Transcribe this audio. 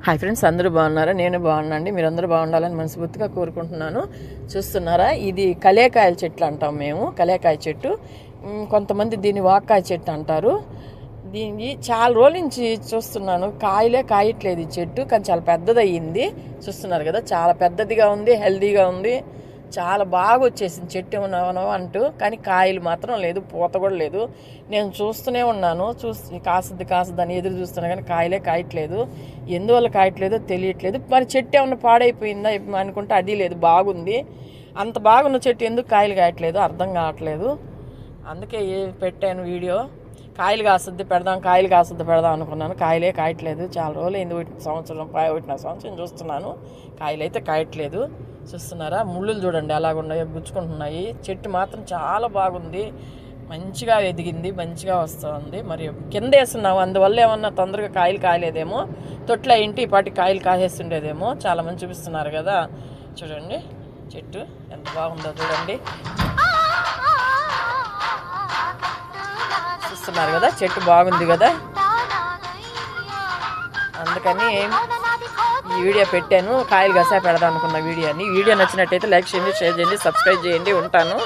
Hi friends, అందరూ బాగున్నారా? నేను బాగున్నాండి. మీరు అందరూ బాగుండాలని మనస్ఫూర్తిగా కోరుకుంటున్నాను. చూస్తున్నారా, ఇది కలేకాయల చెట్లు అంటాం మేము. కలేకాయ చెట్టు, కొంతమంది దీన్ని వాక్కాయ చెట్టు అంటారు. దీన్ని చాలా రోజుల నుంచి చూస్తున్నాను, కాయలే కాయట్లేదు ఈ చెట్టు. కానీ చాలా పెద్దదయ్యింది. చూస్తున్నారు కదా, చాలా పెద్దదిగా ఉంది, హెల్దీగా ఉంది, చాలా బాగా వచ్చేసింది చెట్టు అంటూ. కానీ కాయలు మాత్రం లేదు, పూత కూడా లేదు. నేను చూస్తూనే ఉన్నాను, కాసుద్ది అని ఎదురు చూస్తున్నా, కానీ కాయలే కాయట్లేదు. ఎందువల్ల కాయట్లేదో తెలియట్లేదు. మరి చెట్టు ఏమన్నా పాడైపోయిందా అనుకుంటే అది లేదు, బాగుంది. అంత బాగున్న చెట్టు ఎందుకు కాయలు కాయట్లేదు అర్థం కావట్లేదు. అందుకే పెట్టాను వీడియో. కాయలు కాసుద్ది పెడదాం అనుకున్నాను. కాయలే కాయట్లేదు. చాలా రోజులు అయింది, ఒకటిన సంవత్సరం చూస్తున్నాను, కాయలు అయితే కాయట్లేదు. చూస్తున్నారా, ముళ్ళులు చూడండి ఎలాగున్నాయో, గుచ్చుకుంటున్నాయి. చెట్టు మాత్రం చాలా బాగుంది, మంచిగా ఎదిగింది, మంచిగా వస్తుంది. మరి కింద వేస్తున్నాము, అందువల్ల ఏమన్నా తొందరగా కాయలు కాయలేదేమో. తొట్ల ఇంటి ఈ పాటి కాయలు కాసేస్తుండేదేమో. చాలా మంది చూపిస్తున్నారు కదా, చూడండి చెట్టు ఎంత బాగుందో చూడండి. చూస్తున్నారు కదా, చెట్టు బాగుంది కదా. అందుకని ఈ వీడియో పెట్టాను. కాయలు గసా పెడదాం అనుకున్న వీడియో నచ్చినట్టయితే లైక్ చేయండి, షేర్ చేయండి, సబ్స్క్రైబ్ చేయండి. ఉంటాను.